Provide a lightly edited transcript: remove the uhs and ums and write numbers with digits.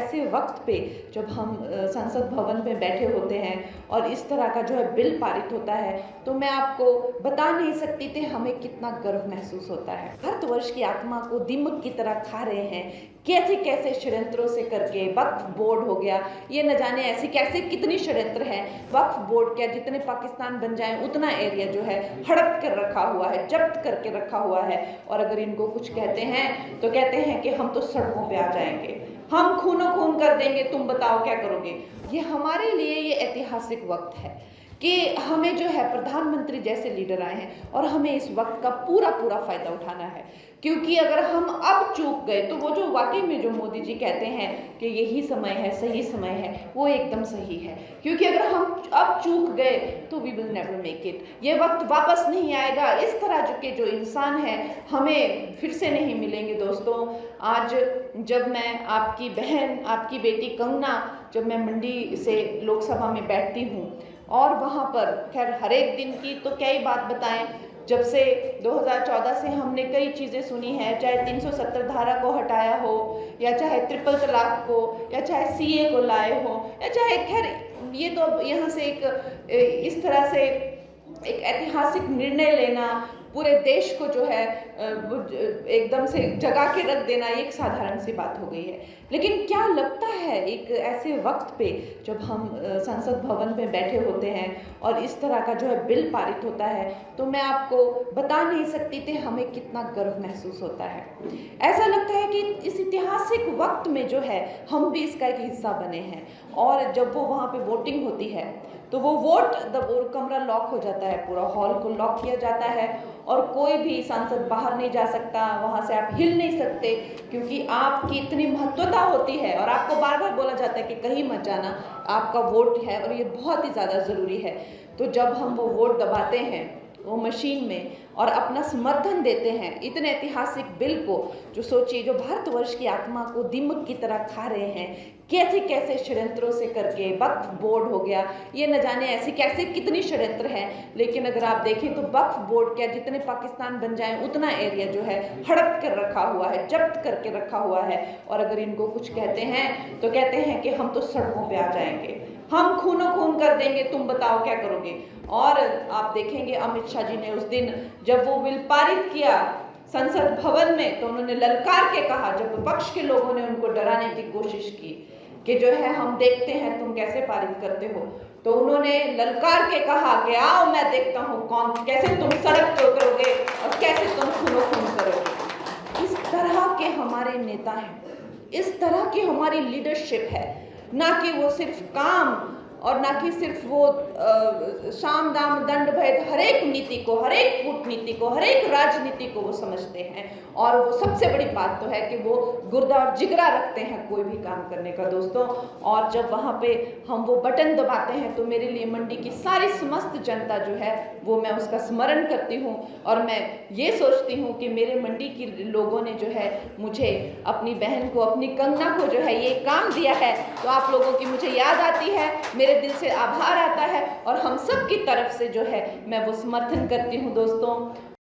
ऐसे वक्त पे जब हम संसद भवन में बैठे होते हैं और इस तरह का जो है बिल पारित होता है, तो मैं आपको बता नहीं सकती थी हमें कितना गर्व महसूस होता है। भारतवर्ष की आत्मा को दीमक की तरह खा रहे हैं, कैसे कैसे षड्यंत्रों से करके। वक्फ बोर्ड हो गया, ये न जाने ऐसी कैसे कितनी षड्यंत्र हैं। वक्फ बोर्ड क्या, जितने पाकिस्तान बन जाए उतना एरिया जो है हड़प कर रखा हुआ है, जब्त करके रखा हुआ है। और अगर इनको कुछ कहते हैं तो कहते हैं कि हम तो सड़कों पे आ जाएंगे, हम खूनो खून कर देंगे, तुम बताओ क्या करोगे। ये हमारे लिए ये ऐतिहासिक वक्त है कि हमें जो है प्रधानमंत्री जैसे लीडर आए हैं और हमें इस वक्त का पूरा पूरा फायदा उठाना है। क्योंकि अगर हम अब चूक गए तो वो जो वाकई में जो मोदी जी कहते हैं कि यही समय है, सही समय है, वो एकदम सही है। क्योंकि अगर हम अब चूक गए तो we will never make it. ये वक्त वापस नहीं आएगा। इस तरह के जो इंसान है हमें फिर से नहीं मिलेंगे दोस्तों। आज जब मैं आपकी बहन, आपकी बेटी कंगना, जब मैं मंडी से लोकसभा में बैठती हूँ और वहाँ पर खैर हर एक दिन की तो क्या ही बात बताएं, जब से 2014 से हमने कई चीज़ें सुनी हैं, चाहे 370 धारा को हटाया हो, या चाहे ट्रिपल तलाक को, या चाहे सीए को लाए हो, या चाहे खैर ये तो यहाँ से एक इस तरह से एक ऐतिहासिक निर्णय लेना, पूरे देश को जो है एकदम से जगा के रख देना, एक साधारण सी बात हो गई है। लेकिन क्या लगता है एक ऐसे वक्त पे जब हम संसद भवन में बैठे होते हैं और इस तरह का जो है बिल पारित होता है, तो मैं आपको बता नहीं सकती थी हमें कितना गर्व महसूस होता है। ऐसा लगता है कि इस ऐतिहासिक वक्त में जो है हम भी इसका एक हिस्सा बने हैं। और जब वो वहाँ पे वोटिंग होती है तो वो कमरा लॉक हो जाता है, पूरा हॉल को लॉक किया जाता है और कोई भी सांसद बाहर नहीं जा सकता, वहाँ से आप हिल नहीं सकते, क्योंकि आपकी इतनी महत्वता होती है और आपको बार बार बोला जाता है कि कहीं मत जाना, आपका वोट है और ये बहुत ही ज़्यादा ज़रूरी है। तो जब हम वो वोट दबाते हैं वो मशीन में और अपना समर्थन देते हैं इतने ऐतिहासिक बिल को, जो सोचिए जो भारतवर्ष की आत्मा को दीमक की तरह खा रहे हैं, कैसे कैसे षड्यंत्रों से करके। वक्फ बोर्ड हो गया, ये न जाने ऐसी कैसे कितनी षड्यंत्र हैं। लेकिन अगर आप देखें तो वक्फ बोर्ड क्या, जितने पाकिस्तान बन जाए उतना एरिया जो है हड़प कर रखा हुआ है, जब्त करके रखा हुआ है। और अगर इनको कुछ कहते हैं तो कहते हैं कि हम तो सड़कों पे आ जाएंगे, हम खूनो खून कर देंगे, तुम बताओ क्या करोगे। और आप देखेंगे अमित शाह जी ने उस दिन जब वो बिल पारित किया संसद भवन में, तो उन्होंने ललकार के कहा, जब विपक्ष के लोगों ने उनको डराने की कोशिश की कि जो है हम देखते हैं तुम कैसे पारित करते हो, तो उन्होंने ललकार के कहा कि आओ मैं देखता हूँ कौन, कैसे तुम सड़क पर उतरोगे और कैसे तुम खूनो खून करोगे। इस तरह के हमारे नेता हैं, इस तरह की हमारी लीडरशिप है, ना कि वो सिर्फ काम और ना कि सिर्फ वो साम दाम दंड भेद, हर एक नीति को, हर एक कूटनीति को, हर एक राजनीति को वो समझते हैं। और वो सबसे बड़ी बात तो है कि वो गुर्दा और जिगरा रखते हैं कोई भी काम करने का दोस्तों। और जब वहाँ पे हम वो बटन दबाते हैं तो मेरे लिए मंडी की सारी समस्त जनता जो है वो मैं उसका स्मरण करती हूँ और मैं ये सोचती हूँ कि मेरे मंडी की लोगों ने जो है मुझे, अपनी बहन को, अपनी कंगना को जो है ये काम दिया है, तो आप लोगों की मुझे याद आती है, मेरे दिल से आभार आता है और हम सब की तरफ से जो है मैं वो समर्थन करती हूँ दोस्तों।